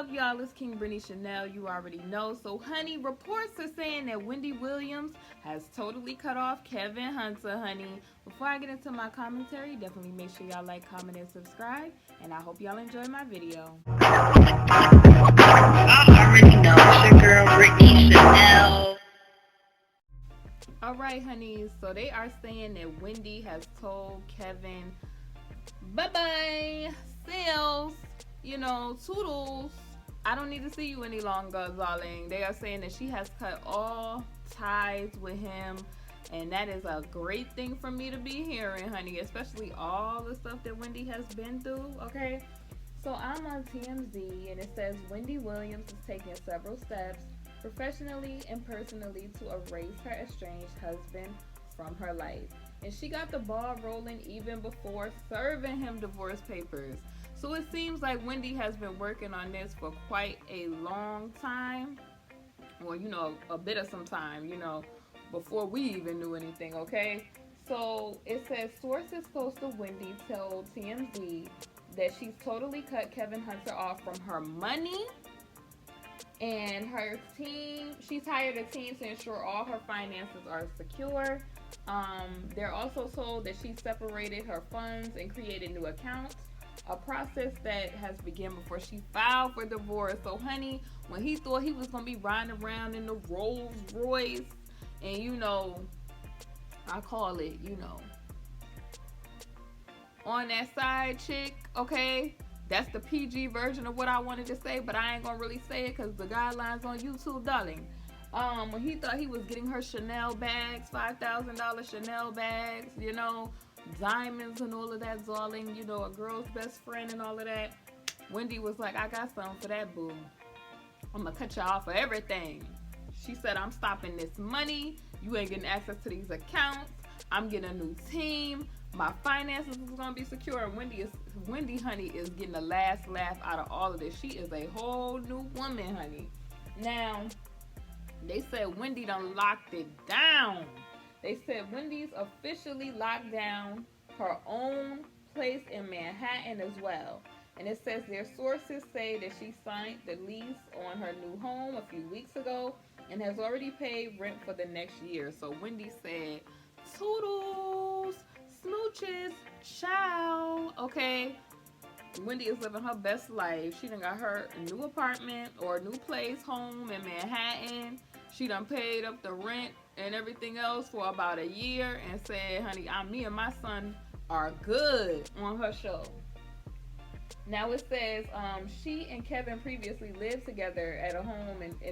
up, y'all? It's KingBritneyChanel. You already know. So, honey, reports are saying that Wendy Williams has totally cut off Kevin Hunter, honey. Before I get into my commentary, definitely make sure y'all like, comment, and subscribe. And I hope y'all enjoy my video. I already know it's your girl, Britney Chanel. Alright, honey. So, they are saying that Wendy has told Kevin, bye-bye, sales. Toodles. I don't need to see you any longer, darling. They are saying that she has cut all ties with him, and that is a great thing for me to be hearing, honey, especially all the stuff that Wendy has been through, okay? So I'm on TMZ, and it says Wendy Williams is taking several steps, professionally and personally, to erase her estranged husband from her life. And she got the ball rolling even before serving him divorce papers. So it seems like Wendy has been working on this for quite a long time. Or, a bit of some time, before we even knew anything, okay? So it says sources close to Wendy told TMZ that she's totally cut Kevin Hunter off from her money and her team. She's hired a team to ensure all her finances are secure. They're also told that she separated her funds and created new accounts, a process that has begun before she filed for divorce. So, honey, when he thought he was going to be riding around in the Rolls Royce and, I call it, on that side chick, okay? That's the PG version of what I wanted to say, but I ain't going to really say it because the guidelines on YouTube, darling. When he thought he was getting her Chanel bags, $5,000 Chanel bags, diamonds and all of that, darling, a girl's best friend and all of that, Wendy was like, I got something for that, boo. I'm gonna cut you off for everything. She said, I'm stopping this money. You ain't getting access to these accounts. I'm getting a new team. My finances is gonna be secure. And Wendy, honey, is getting the last laugh out of all of this. She is a whole new woman, honey. Now, they said Wendy done locked it down. They said Wendy's officially locked down her own place in Manhattan as well. And it says their sources say that she signed the lease on her new home a few weeks ago and has already paid rent for the next year. So Wendy said, toodles, smooches, ciao, okay? Wendy is living her best life. She done got her a new apartment or a new place, home in Manhattan. She done paid up the rent and everything else for about a year and said, honey, me and my son are good on her show. Now it says she and Kevin previously lived together at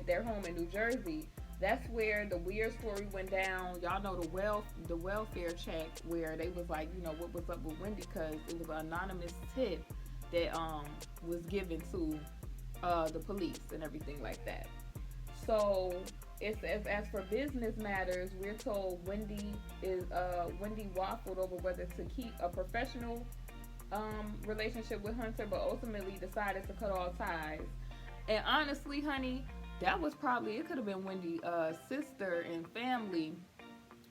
their home in New Jersey. That's where the weird story went down. Y'all know the welfare check where they was like, what was up with Wendy, because it was an anonymous tip that was given to the police and everything like that. So it says, as for business matters, we're told Wendy waffled over whether to keep a professional relationship with Hunter, but ultimately decided to cut all ties. And honestly, honey, that was probably, it could have been Wendy's sister and family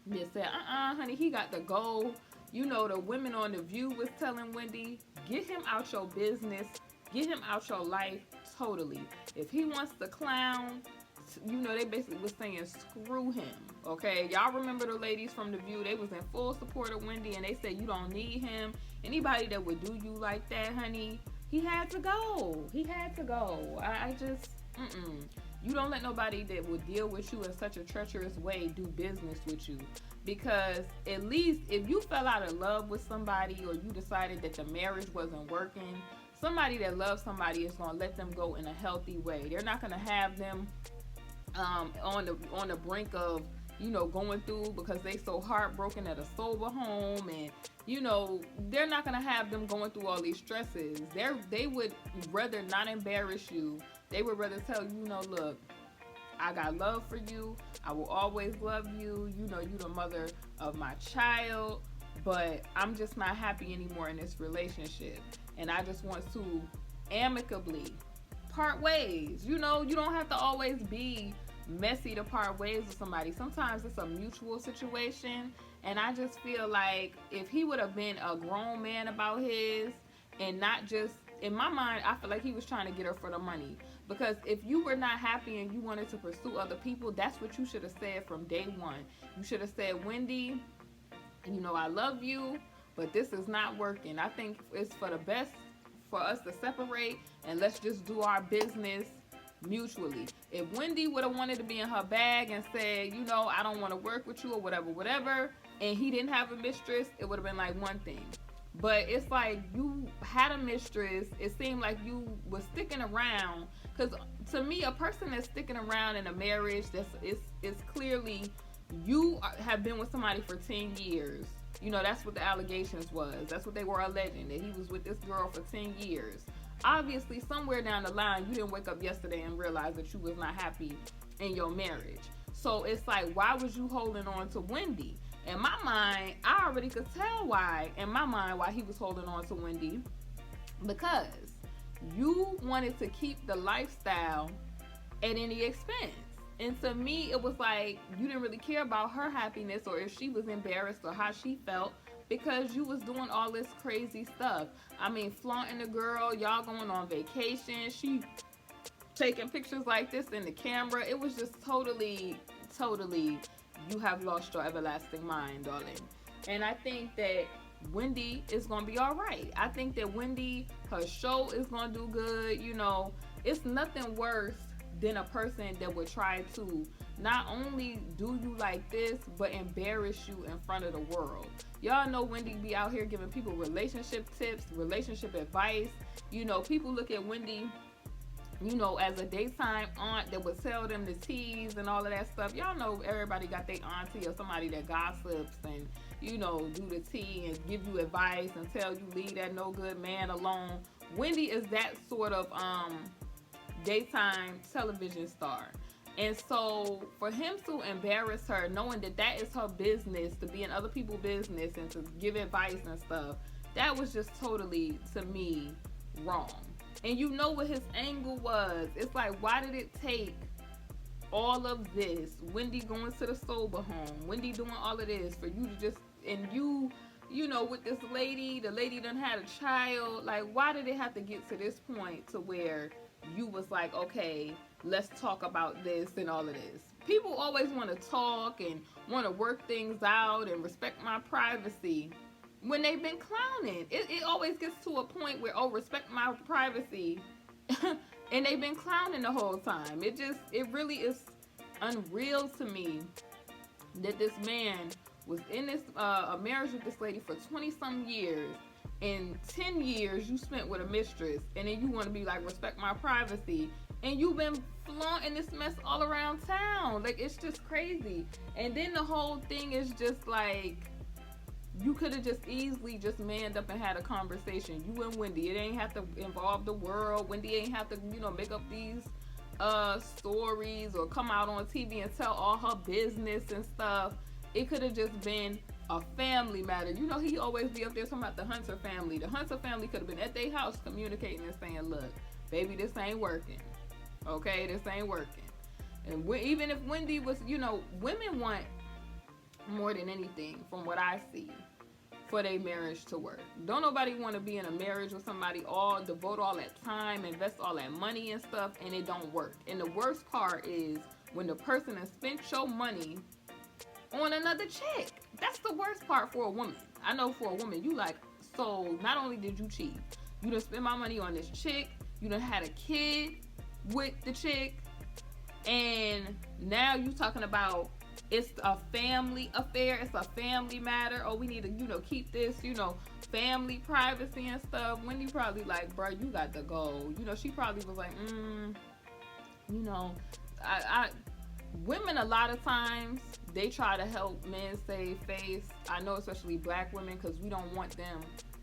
that said, honey, he got to go. The women on The View was telling Wendy, get him out your business, get him out your life totally. If he wants to clown, they basically was saying screw him, okay? Y'all remember the ladies from The View? They was in full support of Wendy, and they said you don't need him. Anybody that would do you like that, honey, he had to go. He had to go. I just, You don't let nobody that will deal with you in such a treacherous way do business with you. Because at least if you fell out of love with somebody or you decided that the marriage wasn't working, somebody that loves somebody is going to let them go in a healthy way. They're not going to have them on the brink of going through because they so heartbroken at a sober home, and they're not gonna have them going through all these stresses. They would rather not embarrass you. They would rather tell you, look, I got love for you. I will always love you. You the mother of my child, but I'm just not happy anymore in this relationship, and I just want to amicably part ways. You don't have to always be messy to part ways with somebody. Sometimes it's a mutual situation, and I just feel like if he would have been a grown man about his and not just in my mind, I feel like he was trying to get her for the money. Because if you were not happy and you wanted to pursue other people, that's what you should have said from day one. You should have said, Wendy, you know, I love you, but this is not working. I think it's for the best for us to separate, and let's just do our business mutually. If Wendy would have wanted to be in her bag and said, you know, I don't want to work with you or whatever, and he didn't have a mistress, it would have been like one thing. But it's like you had a mistress. It seemed like you was sticking around. Because to me, a person that's sticking around in a marriage, it's clearly you have been with somebody for 10 years. You know, that's what the allegations was. That's what they were alleging, that he was with this girl for 10 years. Obviously, somewhere down the line, you didn't wake up yesterday and realize that you was not happy in your marriage. So it's like, why was you holding on to Wendy? In my mind, I already could tell why he was holding on to Wendy. Because you wanted to keep the lifestyle at any expense. And to me, it was like you didn't really care about her happiness or if she was embarrassed or how she felt, because you was doing all this crazy stuff. I mean, flaunting the girl, y'all going on vacation, she taking pictures like this in the camera. It was just totally, you have lost your everlasting mind, darling. And I think that Wendy is going to be all right. I think that Wendy, her show is going to do good. You know, it's nothing worse than a person that would try to not only do you like this, but embarrass you in front of the world. Y'all know Wendy be out here giving people relationship tips, relationship advice. You know, people look at Wendy, you know, as a daytime aunt that would tell them the teas and all of that stuff. Y'all know everybody got their auntie or somebody that gossips and, you know, do the tea and give you advice and tell you leave that no good man alone. Wendy is that sort of daytime television star. And so for him to embarrass her, knowing that that is her business, to be in other people's business and to give advice and stuff, that was just totally, to me, wrong. And you know what his angle was. It's like, why did it take all of this, Wendy going to the sober home, Wendy doing all of this for you to just, and you know, with this lady, the lady done had a child. Like, why did it have to get to this point to where you was like, okay, let's talk about this and all of this? People always want to talk and want to work things out and respect my privacy when they've been clowning. It always gets to a point where, oh, respect my privacy. And they've been clowning the whole time. It really is unreal to me that this man was in this a marriage with this lady for 20-some years, and 10 years you spent with a mistress, and then you want to be like, respect my privacy, and you've been flaunting this mess all around town. Like, it's just crazy. And then the whole thing is just like, you could have just easily just manned up and had a conversation, you and Wendy. It ain't have to involve the world. Wendy ain't have to, you know, make up these stories or come out on TV and tell all her business and stuff. It could have just been a family matter. You know, he always be up there talking about the Hunter family. The Hunter family could have been at their house communicating and saying, look, baby, this ain't working. Okay, this ain't working. And even if Wendy was, you know, women want more than anything, from what I see, for their marriage to work. Don't nobody want to be in a marriage with somebody, devote all that time, invest all that money and stuff, and it don't work. And the worst part is when the person has spent your money on another chick. That's the worst part for a woman. I know for a woman, you like, so not only did you cheat, you done spend my money on this chick, you done had a kid with the chick, and now you talking about it's a family affair, it's a family matter. Oh, we need to, you know, keep this, you know, family privacy and stuff. Wendy probably like, bro, you got to go. You know, she probably was like, you know, women a lot of times, they try to help men save face. I know, especially black women, because we don't want them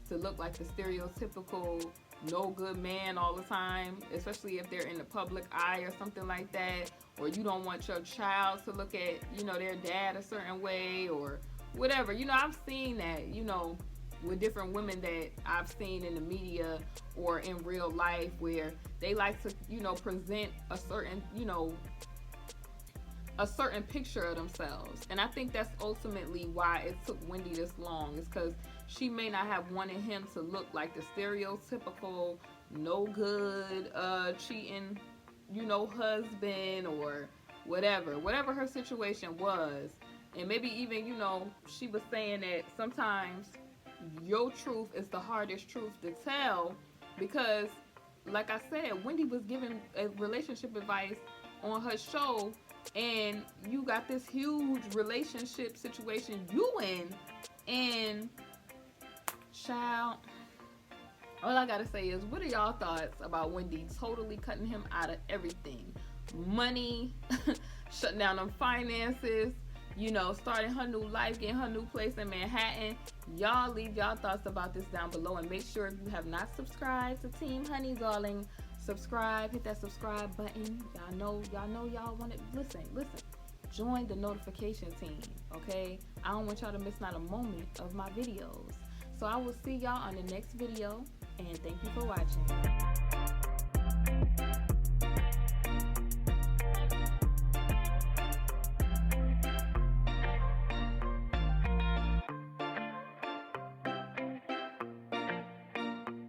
to look like the stereotypical no good man all the time, especially if they're in the public eye or something like that, or you don't want your child to look at, you know, their dad a certain way or whatever. You know, I've seen that, you know, with different women that I've seen in the media or in real life, where they like to, you know, present a certain, you know, a certain picture of themselves. And I think that's ultimately why it took Wendy this long, is because she may not have wanted him to look like the stereotypical no good, cheating, you know, husband or whatever her situation was. And maybe even, you know, she was saying that sometimes your truth is the hardest truth to tell because, like I said, Wendy was giving a relationship advice on her show, and you got this huge relationship situation you in, and child, all I gotta say is, what are y'all thoughts about Wendy totally cutting him out of everything? Money, shutting down them finances, you know, starting her new life, getting her new place in Manhattan. Y'all leave y'all thoughts about this down below, and make sure if you have not subscribed to Team Honey Darling, subscribe, hit that subscribe button. Y'all know y'all want to listen. Join the notification team, okay? I don't want y'all to miss not a moment of my videos. So I will see y'all on the next video, and thank you for watching.